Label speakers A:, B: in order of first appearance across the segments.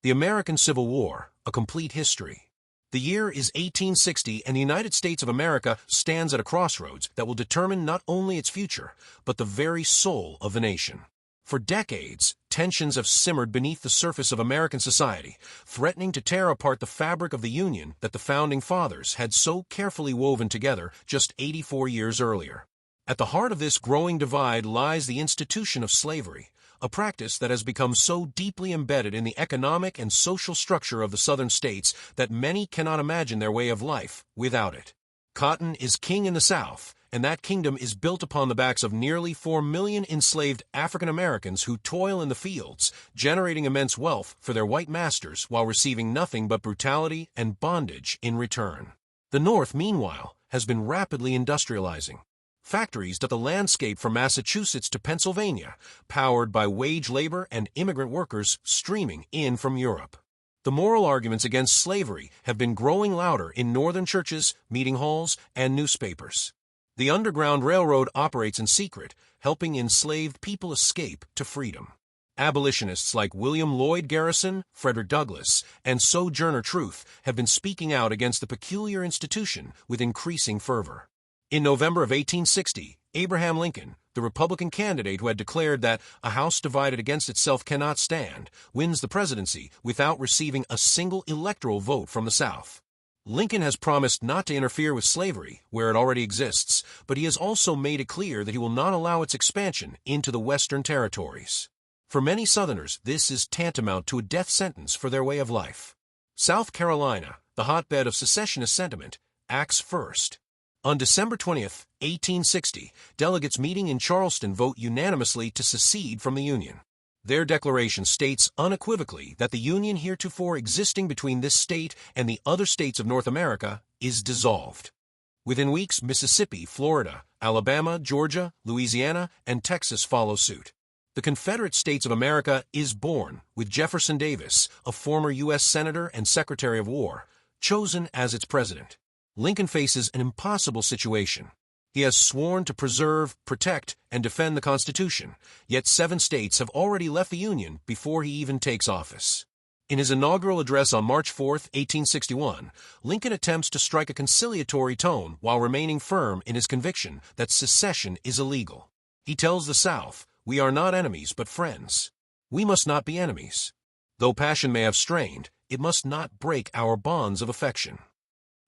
A: The American Civil War, a complete history. The year is 1860, and the United States of America stands at a crossroads that will determine not only its future, but the very soul of the nation. For decades, tensions have simmered beneath the surface of American society, threatening to tear apart the fabric of the Union that the Founding Fathers had so carefully woven together just 84 years earlier. At the heart of this growing divide lies the institution of slavery, a practice that has become so deeply embedded in the economic and social structure of the Southern states that many cannot imagine their way of life without it. Cotton is king in the South, and that kingdom is built upon the backs of nearly 4 million enslaved African Americans who toil in the fields, generating immense wealth for their white masters while receiving nothing but brutality and bondage in return. The North, meanwhile, has been rapidly industrializing. Factories dot the landscape from Massachusetts to Pennsylvania, powered by wage labor and immigrant workers streaming in from Europe. The moral arguments against slavery have been growing louder in northern churches, meeting halls, and newspapers. The Underground Railroad operates in secret, helping enslaved people escape to freedom. Abolitionists like William Lloyd Garrison, Frederick Douglass, and Sojourner Truth have been speaking out against the peculiar institution with increasing fervor. In November of 1860, Abraham Lincoln, the Republican candidate who had declared that a house divided against itself cannot stand, wins the presidency without receiving a single electoral vote from the South. Lincoln has promised not to interfere with slavery where it already exists, but he has also made it clear that he will not allow its expansion into the Western territories. For many Southerners, this is tantamount to a death sentence for their way of life. South Carolina, the hotbed of secessionist sentiment, acts first. On December 20th, 1860, delegates meeting in Charleston vote unanimously to secede from the Union. Their declaration states unequivocally that the Union heretofore existing between this state and the other states of North America is dissolved. Within weeks, Mississippi, Florida, Alabama, Georgia, Louisiana, and Texas follow suit. The Confederate States of America is born, with Jefferson Davis, a former U.S. Senator and Secretary of War, chosen as its president. Lincoln faces an impossible situation. He has sworn to preserve, protect, and defend the Constitution, yet 7 states have already left the Union before he even takes office. In his inaugural address on March 4, 1861, Lincoln attempts to strike a conciliatory tone while remaining firm in his conviction that secession is illegal. He tells the South, "We are not enemies but friends. We must not be enemies. Though passion may have strained, it must not break our bonds of affection."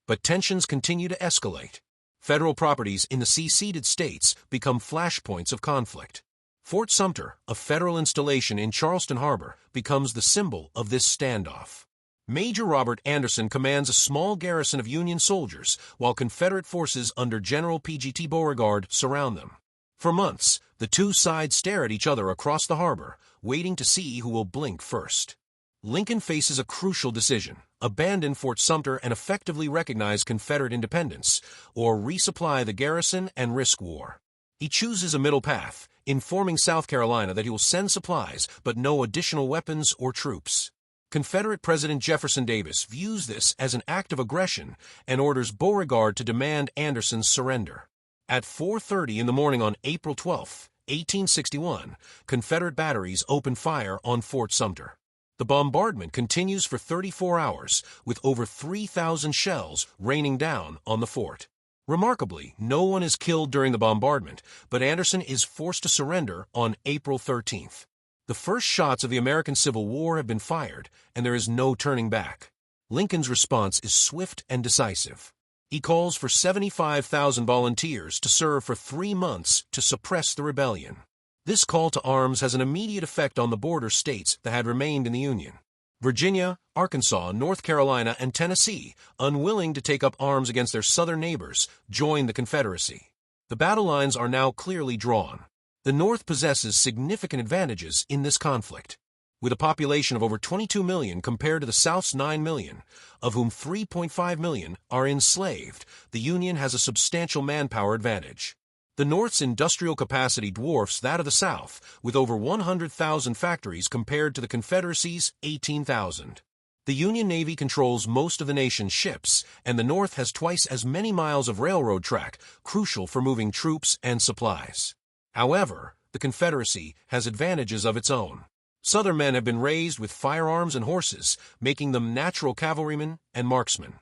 A: But tensions continue to escalate. Federal properties in the seceded states become flashpoints of conflict. Fort Sumter, a federal installation in Charleston Harbor, becomes the symbol of this standoff. Major Robert Anderson commands a small garrison of Union soldiers, while Confederate forces under General P.G.T. Beauregard surround them. For months, the two sides stare at each other across the harbor, waiting to see who will blink first. Lincoln faces a crucial decision: abandon Fort Sumter and effectively recognize Confederate independence, or resupply the garrison and risk war. He chooses a middle path, informing South Carolina that he will send supplies but no additional weapons or troops. Confederate President Jefferson Davis views this as an act of aggression and orders Beauregard to demand Anderson's surrender. At 4:30 in the morning on April 12, 1861, Confederate batteries open fire on Fort Sumter. The bombardment continues for 34 hours, with over 3,000 shells raining down on the fort. Remarkably, no one is killed during the bombardment, but Anderson is forced to surrender on April 13th. The first shots of the American Civil War have been fired, and there is no turning back. Lincoln's response is swift and decisive. He calls for 75,000 volunteers to serve for 3 months to suppress the rebellion. This call to arms has an immediate effect on the border states that had remained in the Union. Virginia, Arkansas, North Carolina, and Tennessee, unwilling to take up arms against their southern neighbors, joined the Confederacy. The battle lines are now clearly drawn. The North possesses significant advantages in this conflict. With a population of over 22 million compared to the South's 9 million, of whom 3.5 million are enslaved, the Union has a substantial manpower advantage. The North's industrial capacity dwarfs that of the South, with over 100,000 factories compared to the Confederacy's 18,000. The Union Navy controls most of the nation's ships, and the North has twice as many miles of railroad track, crucial for moving troops and supplies. However, the Confederacy has advantages of its own. Southern men have been raised with firearms and horses, making them natural cavalrymen and marksmen.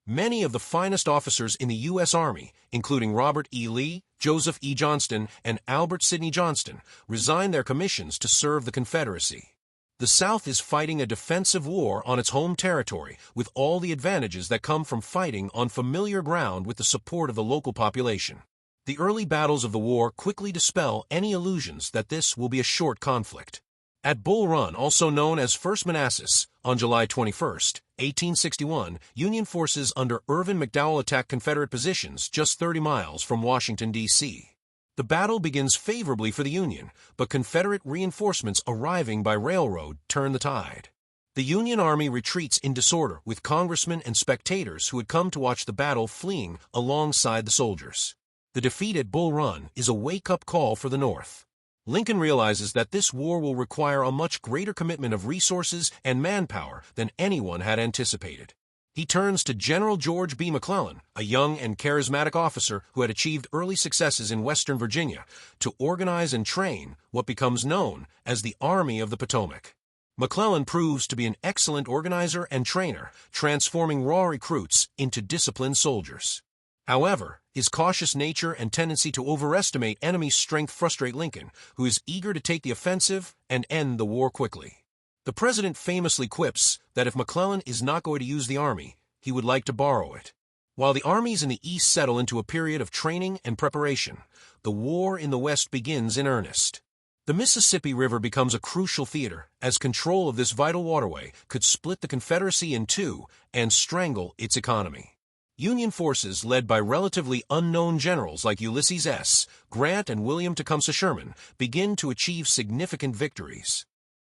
A: Many of the finest officers in the U.S. Army, including Robert E. Lee, Joseph E. Johnston, and Albert Sidney Johnston, resigned their commissions to serve the Confederacy. The South is fighting a defensive war on its home territory with all the advantages that come from fighting on familiar ground with the support of the local population. The early battles of the war quickly dispel any illusions that this will be a short conflict. At Bull Run, also known as First Manassas, on July 21, 1861, Union forces under Irvin McDowell attacked Confederate positions just 30 miles from Washington, D.C. The battle begins favorably for the Union, but Confederate reinforcements arriving by railroad turn the tide. The Union Army retreats in disorder, with congressmen and spectators who had come to watch the battle fleeing alongside the soldiers. The defeat at Bull Run is a wake-up call for the North. Lincoln realizes that this war will require a much greater commitment of resources and manpower than anyone had anticipated. He turns to General George B. McClellan, a young and charismatic officer who had achieved early successes in Western Virginia, to organize and train what becomes known as the Army of the Potomac. McClellan proves to be an excellent organizer and trainer, transforming raw recruits into disciplined soldiers. However, his cautious nature and tendency to overestimate enemy strength frustrate Lincoln, who is eager to take the offensive and end the war quickly. The president famously quips that if McClellan is not going to use the army, he would like to borrow it. While the armies in the East settle into a period of training and preparation, the war in the West begins in earnest. The Mississippi River becomes a crucial theater, as control of this vital waterway could split the Confederacy in two and strangle its economy. Union forces, led by relatively unknown generals like Ulysses S. Grant and William Tecumseh Sherman, begin to achieve significant victories.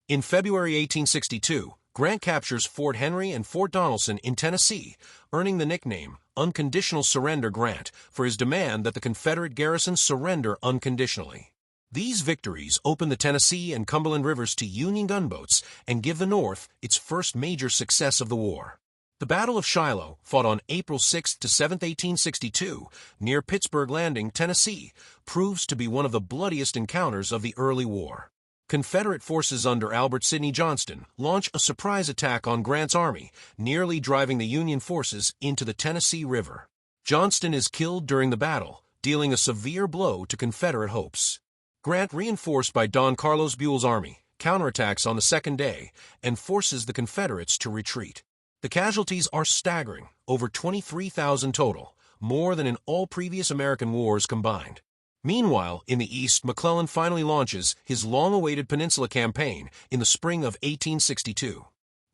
A: In February 1862, Grant captures Fort Henry and Fort Donelson in Tennessee, earning the nickname Unconditional Surrender Grant for his demand that the Confederate garrison surrender unconditionally. These victories open the Tennessee and Cumberland rivers to Union gunboats and give the North its first major success of the war. The Battle of Shiloh, fought on April 6 to 7, 1862, near Pittsburgh Landing, Tennessee, proves to be one of the bloodiest encounters of the early war. Confederate forces under Albert Sidney Johnston launch a surprise attack on Grant's army, nearly driving the Union forces into the Tennessee River. Johnston is killed during the battle, dealing a severe blow to Confederate hopes. Grant, reinforced by Don Carlos Buell's army, counterattacks on the second day and forces the Confederates to retreat. The casualties are staggering, over 23,000 total, more than in all previous American wars combined. Meanwhile, in the East, McClellan finally launches his long-awaited Peninsula Campaign in the spring of 1862.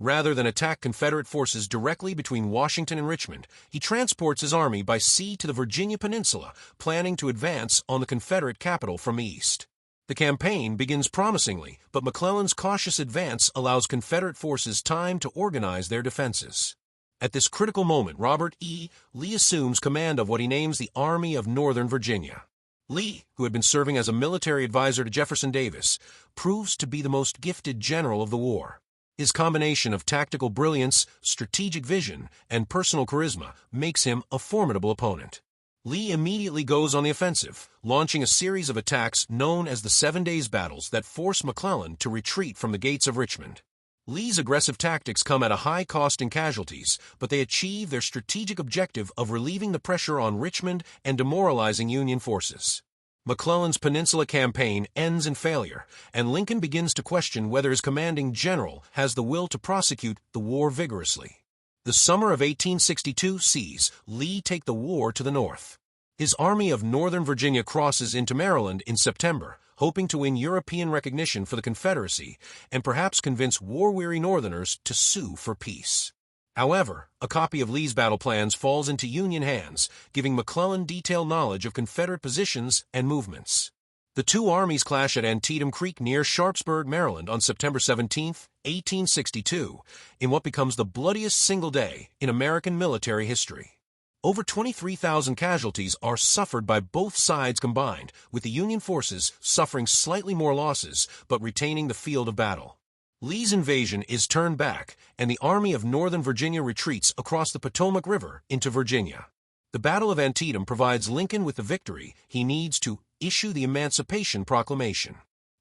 A: Rather than attack Confederate forces directly between Washington and Richmond, he transports his army by sea to the Virginia Peninsula, planning to advance on the Confederate capital from the east. The campaign begins promisingly, but McClellan's cautious advance allows Confederate forces time to organize their defenses. At this critical moment, Robert E. Lee assumes command of what he names the Army of Northern Virginia. Lee, who had been serving as a military advisor to Jefferson Davis, proves to be the most gifted general of the war. His combination of tactical brilliance, strategic vision, and personal charisma makes him a formidable opponent. Lee immediately goes on the offensive, launching a series of attacks known as the 7 Days Battles that force McClellan to retreat from the gates of Richmond. Lee's aggressive tactics come at a high cost in casualties, but they achieve their strategic objective of relieving the pressure on Richmond and demoralizing Union forces. McClellan's Peninsula Campaign ends in failure, and Lincoln begins to question whether his commanding general has the will to prosecute the war vigorously. The summer of 1862 sees Lee take the war to the north. His Army of Northern Virginia crosses into Maryland in September, hoping to win European recognition for the Confederacy and perhaps convince war-weary Northerners to sue for peace. However, a copy of Lee's battle plans falls into Union hands, giving McClellan detailed knowledge of Confederate positions and movements. The two armies clash at Antietam Creek near Sharpsburg, Maryland on September 17, 1862, in what becomes the bloodiest single day in American military history. Over 23,000 casualties are suffered by both sides combined, with the Union forces suffering slightly more losses but retaining the field of battle. Lee's invasion is turned back, and the Army of Northern Virginia retreats across the Potomac River into Virginia. The Battle of Antietam provides Lincoln with the victory he needs to issue the Emancipation Proclamation.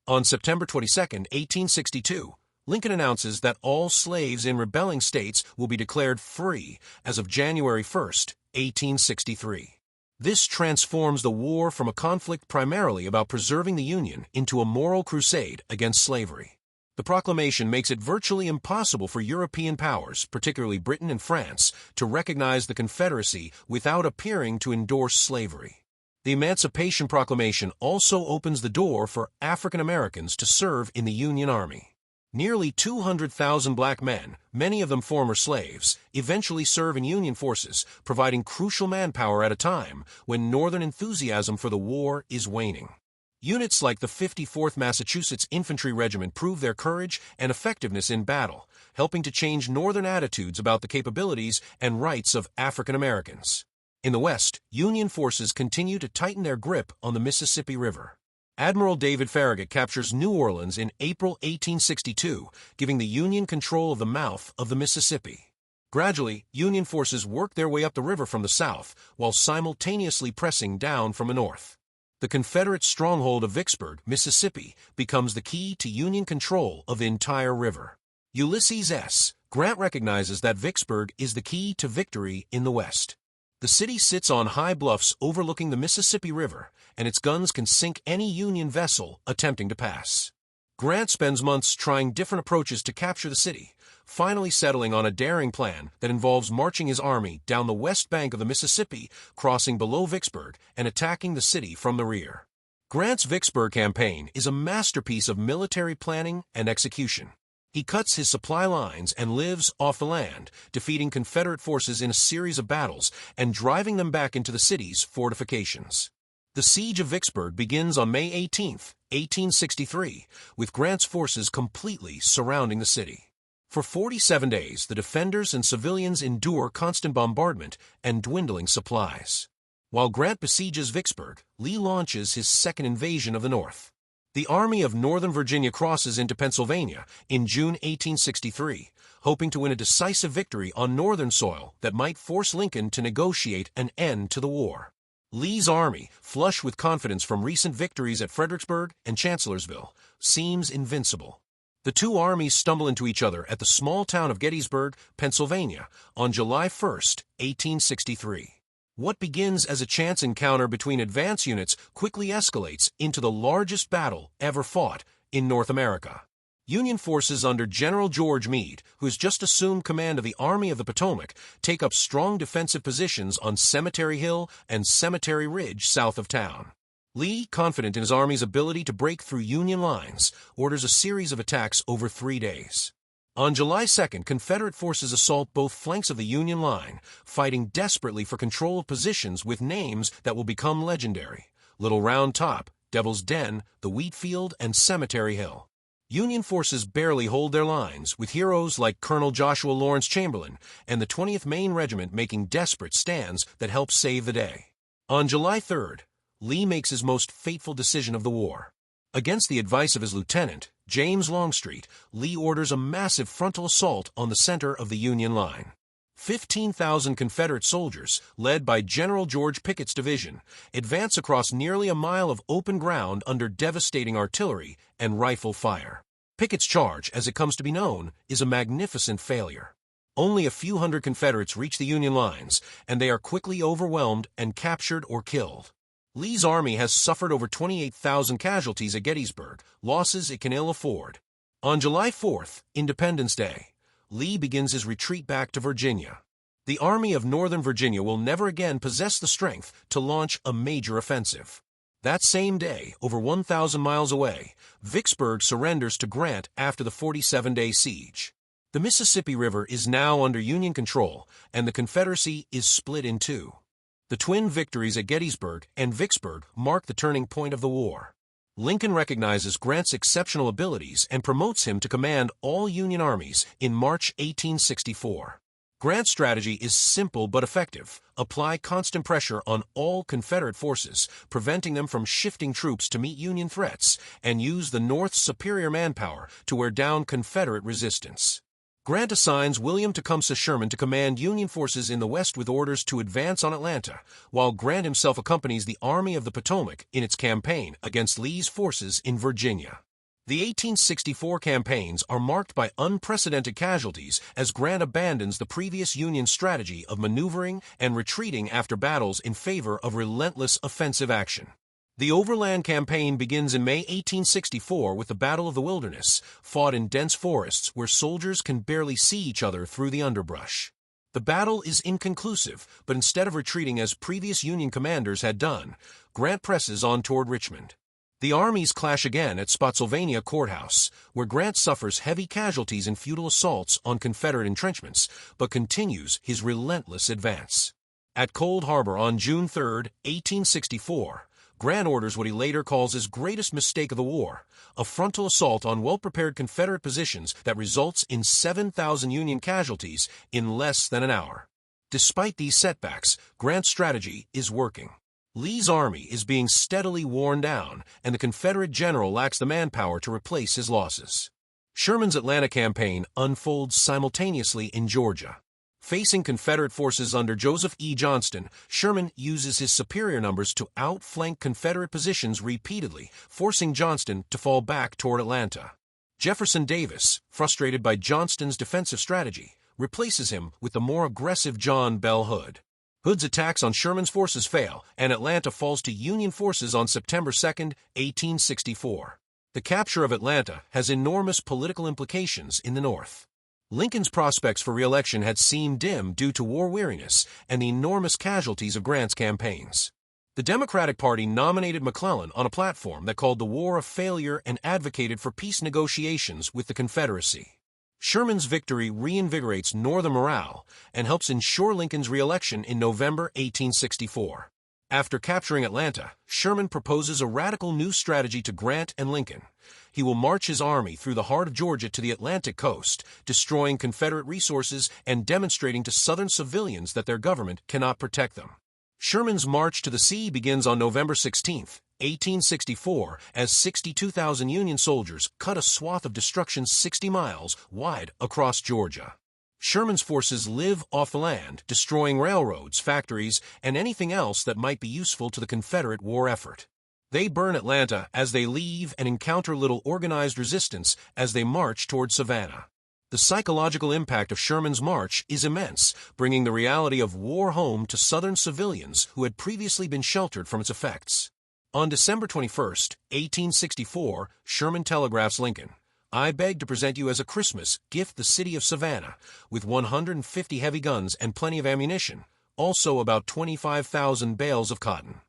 A: On September 22, 1862, Lincoln announces that all slaves in rebelling states will be declared free as of January 1, 1863. This transforms the war from a conflict primarily about preserving the Union into a moral crusade against slavery. The proclamation makes it virtually impossible for European powers, particularly Britain and France, to recognize the Confederacy without appearing to endorse slavery. The Emancipation Proclamation also opens the door for African Americans to serve in the Union Army. Nearly 200,000 black men, many of them former slaves, eventually serve in Union forces, providing crucial manpower at a time when Northern enthusiasm for the war is waning. Units like the 54th Massachusetts Infantry Regiment prove their courage and effectiveness in battle, helping to change Northern attitudes about the capabilities and rights of African Americans. In the West, Union forces continue to tighten their grip on the Mississippi River. Admiral David Farragut captures New Orleans in April 1862, giving the Union control of the mouth of the Mississippi. Gradually, Union forces work their way up the river from the south, while simultaneously pressing down from the north. The Confederate stronghold of Vicksburg, Mississippi, becomes the key to Union control of the entire river. Ulysses S. Grant recognizes that Vicksburg is the key to victory in the West. The city sits on high bluffs overlooking the Mississippi River, and its guns can sink any Union vessel attempting to pass. Grant spends months trying different approaches to capture the city, finally settling on a daring plan that involves marching his army down the west bank of the Mississippi, crossing below Vicksburg, and attacking the city from the rear. Grant's Vicksburg campaign is a masterpiece of military planning and execution. He cuts his supply lines and lives off the land, defeating Confederate forces in a series of battles and driving them back into the city's fortifications. The siege of Vicksburg begins on May 18, 1863, with Grant's forces completely surrounding the city. For 47 days, the defenders and civilians endure constant bombardment and dwindling supplies. While Grant besieges Vicksburg, Lee launches his second invasion of the North. The Army of Northern Virginia crosses into Pennsylvania in June 1863, hoping to win a decisive victory on Northern soil that might force Lincoln to negotiate an end to the war. Lee's army, flush with confidence from recent victories at Fredericksburg and Chancellorsville, seems invincible. The two armies stumble into each other at the small town of Gettysburg, Pennsylvania, on July 1, 1863. What begins as a chance encounter between advance units quickly escalates into the largest battle ever fought in North America. Union forces under General George Meade, who has just assumed command of the Army of the Potomac, take up strong defensive positions on Cemetery Hill and Cemetery Ridge south of town. Lee, confident in his army's ability to break through Union lines, orders a series of attacks over 3 days. On July 2nd, Confederate forces assault both flanks of the Union line, fighting desperately for control of positions with names that will become legendary: Little Round Top, Devil's Den, the Wheat Field, and Cemetery Hill. Union forces barely hold their lines, with heroes like Colonel Joshua Lawrence Chamberlain and the 20th Maine Regiment making desperate stands that help save the day. On July 3rd, Lee makes his most fateful decision of the war. Against the advice of his lieutenant, James Longstreet, Lee orders a massive frontal assault on the center of the Union line. 15,000 Confederate soldiers, led by General George Pickett's division, advance across nearly a mile of open ground under devastating artillery and rifle fire. Pickett's charge, as it comes to be known, is a magnificent failure. Only a few hundred Confederates reach the Union lines, and they are quickly overwhelmed and captured or killed. Lee's army has suffered over 28,000 casualties at Gettysburg, losses it can ill afford. On July 4th, Independence Day, Lee begins his retreat back to Virginia. The Army of Northern Virginia will never again possess the strength to launch a major offensive. That same day, over 1,000 miles away, Vicksburg surrenders to Grant after the 47-day siege. The Mississippi River is now under Union control, and the Confederacy is split in two. The twin victories at Gettysburg and Vicksburg mark the turning point of the war. Lincoln recognizes Grant's exceptional abilities and promotes him to command all Union armies in March 1864. Grant's strategy is simple but effective: apply constant pressure on all Confederate forces, preventing them from shifting troops to meet Union threats, and use the North's superior manpower to wear down Confederate resistance. Grant assigns William Tecumseh Sherman to command Union forces in the West with orders to advance on Atlanta, while Grant himself accompanies the Army of the Potomac in its campaign against Lee's forces in Virginia. The 1864 campaigns are marked by unprecedented casualties as Grant abandons the previous Union strategy of maneuvering and retreating after battles in favor of relentless offensive action. The Overland Campaign begins in May 1864 with the Battle of the Wilderness, fought in dense forests where soldiers can barely see each other through the underbrush. The battle is inconclusive, but instead of retreating as previous Union commanders had done, Grant presses on toward Richmond. The armies clash again at Spotsylvania Courthouse, where Grant suffers heavy casualties in futile assaults on Confederate entrenchments, but continues his relentless advance. At Cold Harbor on June 3, 1864, Grant orders what he later calls his greatest mistake of the war, a frontal assault on well-prepared Confederate positions that results in 7,000 Union casualties in less than an hour. Despite these setbacks, Grant's strategy is working. Lee's army is being steadily worn down, and the Confederate general lacks the manpower to replace his losses. Sherman's Atlanta campaign unfolds simultaneously in Georgia. Facing Confederate forces under Joseph E. Johnston, Sherman uses his superior numbers to outflank Confederate positions repeatedly, forcing Johnston to fall back toward Atlanta. Jefferson Davis, frustrated by Johnston's defensive strategy, replaces him with the more aggressive John Bell Hood. Hood's attacks on Sherman's forces fail, and Atlanta falls to Union forces on September 2, 1864. The capture of Atlanta has enormous political implications in the North. Lincoln's prospects for re-election had seemed dim due to war weariness and the enormous casualties of Grant's campaigns. The Democratic Party nominated McClellan on a platform that called the war a failure and advocated for peace negotiations with the Confederacy. Sherman's victory reinvigorates Northern morale and helps ensure Lincoln's re-election in November 1864. After capturing Atlanta, Sherman proposes a radical new strategy to Grant and Lincoln. He will march his army through the heart of Georgia to the Atlantic coast, destroying Confederate resources and demonstrating to Southern civilians that their government cannot protect them. Sherman's march to the sea begins on November 16, 1864, as 62,000 Union soldiers cut a swath of destruction 60 miles wide across Georgia. Sherman's forces live off the land, destroying railroads, factories, and anything else that might be useful to the Confederate war effort. They burn Atlanta as they leave and encounter little organized resistance as they march toward Savannah. The psychological impact of Sherman's march is immense, bringing the reality of war home to Southern civilians who had previously been sheltered from its effects. On December 21, 1864, Sherman telegraphs Lincoln, "I beg to present you as a Christmas gift the city of Savannah, with 150 heavy guns and plenty of ammunition, also about 25,000 bales of cotton."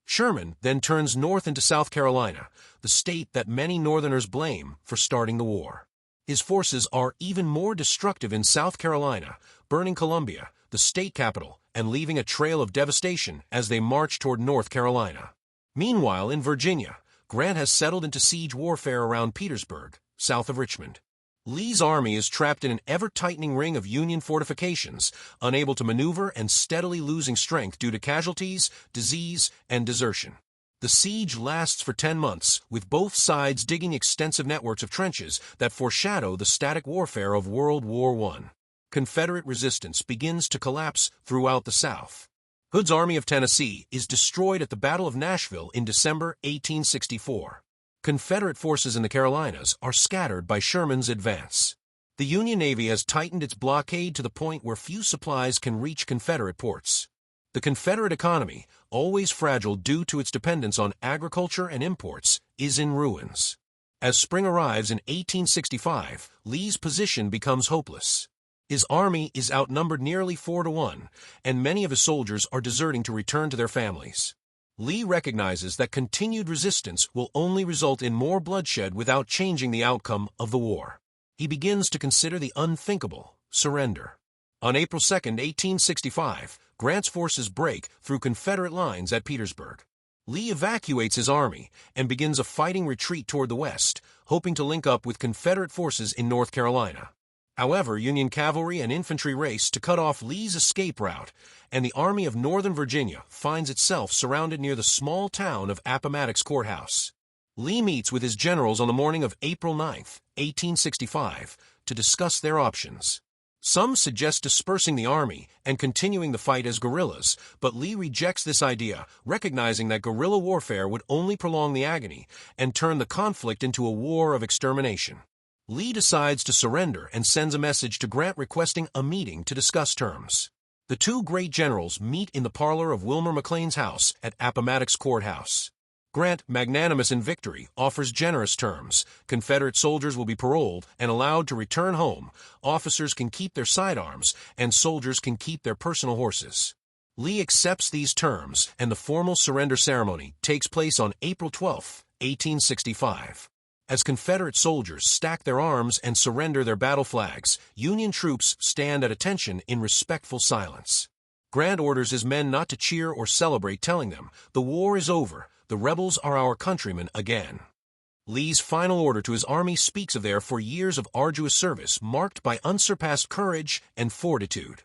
A: Sherman then turns north into South Carolina, the state that many Northerners blame for starting the war. His forces are even more destructive in South Carolina, burning Columbia, the state capital, and leaving a trail of devastation as they march toward North Carolina. Meanwhile, in Virginia, Grant has settled into siege warfare around Petersburg, south of Richmond. Lee's army is trapped in an ever-tightening ring of Union fortifications, unable to maneuver and steadily losing strength due to casualties, disease, and desertion. The siege lasts for 10 months, with both sides digging extensive networks of trenches that foreshadow the static warfare of World War I. Confederate resistance begins to collapse throughout the South. Hood's Army of Tennessee is destroyed at the Battle of Nashville in December 1864. Confederate forces in the Carolinas are scattered by Sherman's advance. The Union Navy has tightened its blockade to the point where few supplies can reach Confederate ports. The Confederate economy, always fragile due to its dependence on agriculture and imports, is in ruins. As spring arrives in 1865, Lee's position becomes hopeless. His army is outnumbered nearly 4-1, and many of his soldiers are deserting to return to their families. Lee recognizes that continued resistance will only result in more bloodshed without changing the outcome of the war. He begins to consider the unthinkable: surrender. On April 2, 1865, Grant's forces break through Confederate lines at Petersburg. Lee evacuates his army and begins a fighting retreat toward the west, hoping to link up with Confederate forces in North Carolina. However, Union cavalry and infantry race to cut off Lee's escape route, and the Army of Northern Virginia finds itself surrounded near the small town of Appomattox Courthouse. Lee meets with his generals on the morning of April 9, 1865, to discuss their options. Some suggest dispersing the army and continuing the fight as guerrillas, but Lee rejects this idea, recognizing that guerrilla warfare would only prolong the agony and turn the conflict into a war of extermination. Lee decides to surrender and sends a message to Grant requesting a meeting to discuss terms. The two great generals meet in the parlor of Wilmer McLean's house at Appomattox Courthouse. Grant, magnanimous in victory, offers generous terms. Confederate soldiers will be paroled and allowed to return home. Officers can keep their sidearms, and soldiers can keep their personal horses. Lee accepts these terms, and the formal surrender ceremony takes place on April 12, 1865. As Confederate soldiers stack their arms and surrender their battle flags, Union troops stand at attention in respectful silence. Grant orders his men not to cheer or celebrate, telling them, "The war is over. The rebels are our countrymen again." Lee's final order to his army speaks of their 4 years of arduous service marked by unsurpassed courage and fortitude.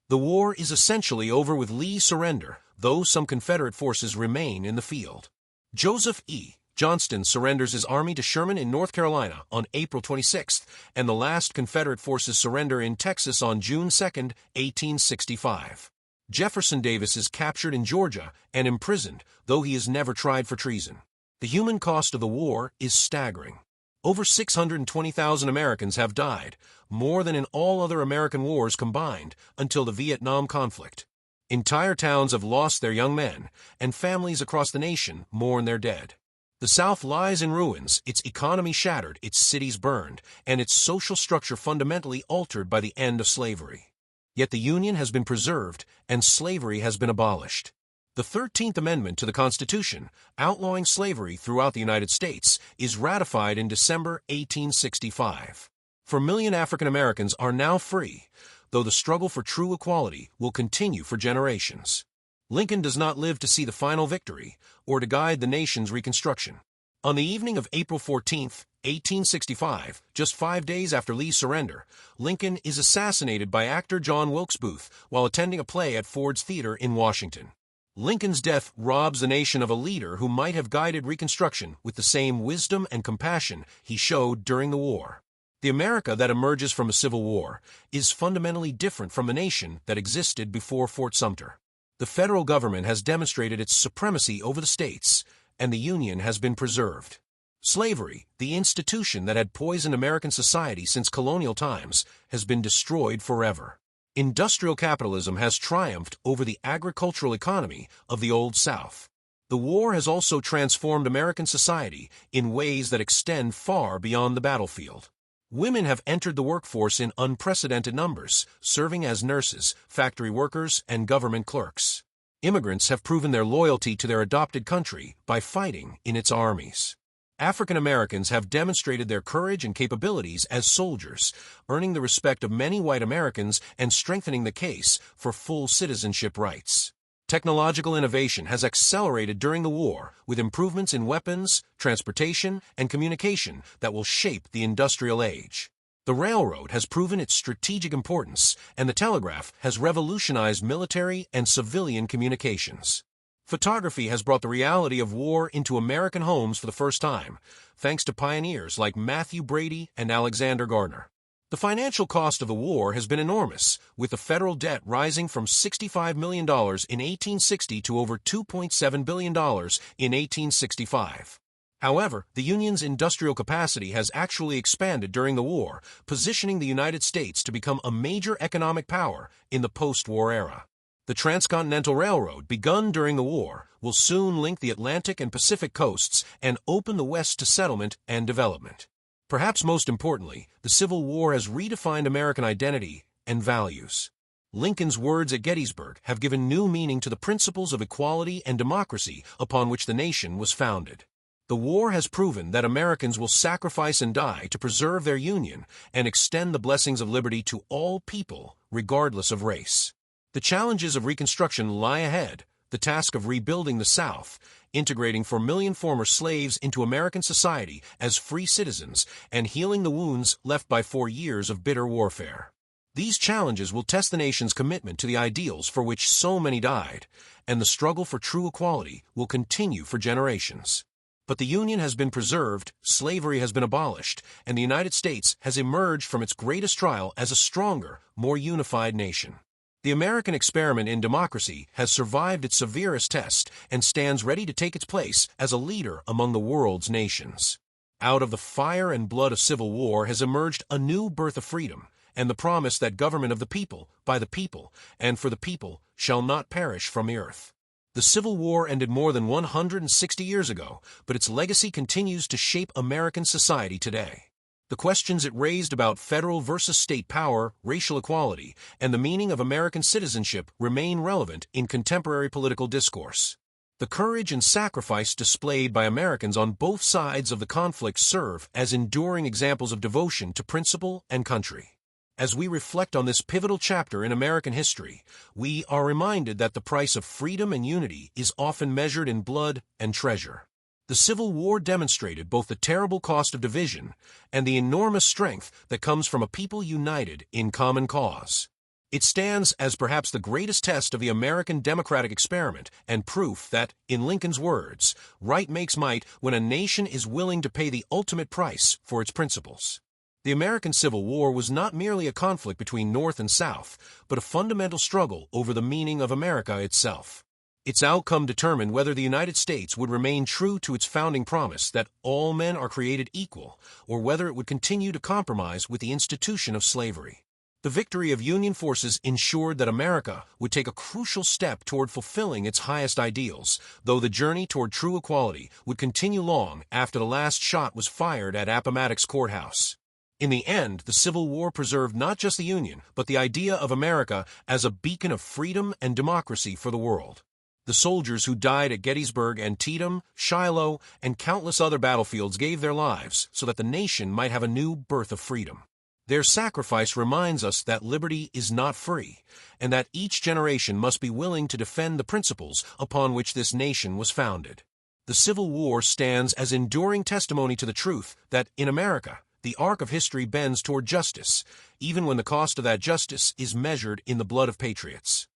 A: The war is essentially over with Lee's surrender, though some Confederate forces remain in the field. Joseph E. Johnston surrenders his army to Sherman in North Carolina on April 26th, and the last Confederate forces surrender in Texas on June 2, 1865. Jefferson Davis is captured in Georgia and imprisoned, though he is never tried for treason. The human cost of the war is staggering. Over 620,000 Americans have died, more than in all other American wars combined until the Vietnam conflict. Entire towns have lost their young men, and families across the nation mourn their dead. The South lies in ruins, its economy shattered, its cities burned, and its social structure fundamentally altered by the end of slavery. Yet the Union has been preserved, and slavery has been abolished. The 13th Amendment to the Constitution, outlawing slavery throughout the United States, is ratified in December 1865. 4 million African Americans are now free, though the struggle for true equality will continue for generations. Lincoln does not live to see the final victory, or to guide the nation's reconstruction. On the evening of April 14, 1865, just 5 days after Lee's surrender, Lincoln is assassinated by actor John Wilkes Booth while attending a play at Ford's Theater in Washington. Lincoln's death robs the nation of a leader who might have guided Reconstruction with the same wisdom and compassion he showed during the war. The America that emerges from a civil war is fundamentally different from the nation that existed before Fort Sumter. The federal government has demonstrated its supremacy over the states, and the Union has been preserved. Slavery, the institution that had poisoned American society since colonial times, has been destroyed forever. Industrial capitalism has triumphed over the agricultural economy of the Old South. The war has also transformed American society in ways that extend far beyond the battlefield. Women have entered the workforce in unprecedented numbers, serving as nurses, factory workers, and government clerks. Immigrants have proven their loyalty to their adopted country by fighting in its armies. African Americans have demonstrated their courage and capabilities as soldiers, earning the respect of many white Americans and strengthening the case for full citizenship rights. Technological innovation has accelerated during the war, with improvements in weapons, transportation, and communication that will shape the industrial age. The railroad has proven its strategic importance, and the telegraph has revolutionized military and civilian communications. Photography has brought the reality of war into American homes for the first time, thanks to pioneers like Matthew Brady and Alexander Gardner. The financial cost of the war has been enormous, with the federal debt rising from $65 million in 1860 to over $2.7 billion in 1865. However, the Union's industrial capacity has actually expanded during the war, positioning the United States to become a major economic power in the post-war era. The Transcontinental Railroad, begun during the war, will soon link the Atlantic and Pacific coasts and open the West to settlement and development. Perhaps most importantly, the Civil War has redefined American identity and values. Lincoln's words at Gettysburg have given new meaning to the principles of equality and democracy upon which the nation was founded. The war has proven that Americans will sacrifice and die to preserve their Union and extend the blessings of liberty to all people, regardless of race. The challenges of Reconstruction lie ahead, the task of rebuilding the South, integrating 4 million former slaves into American society as free citizens, and healing the wounds left by 4 years of bitter warfare. These challenges will test the nation's commitment to the ideals for which so many died, and the struggle for true equality will continue for generations. But the Union has been preserved, slavery has been abolished, and the United States has emerged from its greatest trial as a stronger, more unified nation. The American experiment in democracy has survived its severest test and stands ready to take its place as a leader among the world's nations. Out of the fire and blood of civil war has emerged a new birth of freedom, and the promise that government of the people, by the people, and for the people, shall not perish from the earth. The Civil War ended more than 160 years ago, but its legacy continues to shape American society today. The questions it raised about federal versus state power, racial equality, and the meaning of American citizenship remain relevant in contemporary political discourse. The courage and sacrifice displayed by Americans on both sides of the conflict serve as enduring examples of devotion to principle and country. As we reflect on this pivotal chapter in American history, we are reminded that the price of freedom and unity is often measured in blood and treasure. The Civil War demonstrated both the terrible cost of division and the enormous strength that comes from a people united in common cause. It stands as perhaps the greatest test of the American democratic experiment and proof that, in Lincoln's words, right makes might when a nation is willing to pay the ultimate price for its principles. The American Civil War was not merely a conflict between North and South, but a fundamental struggle over the meaning of America itself. Its outcome determined whether the United States would remain true to its founding promise that all men are created equal, or whether it would continue to compromise with the institution of slavery. The victory of Union forces ensured that America would take a crucial step toward fulfilling its highest ideals, though the journey toward true equality would continue long after the last shot was fired at Appomattox Courthouse. In the end, the Civil War preserved not just the Union, but the idea of America as a beacon of freedom and democracy for the world. The soldiers who died at Gettysburg, Antietam, Shiloh, and countless other battlefields gave their lives so that the nation might have a new birth of freedom. Their sacrifice reminds us that liberty is not free, and that each generation must be willing to defend the principles upon which this nation was founded. The Civil War stands as enduring testimony to the truth that, in America, the arc of history bends toward justice, even when the cost of that justice is measured in the blood of patriots.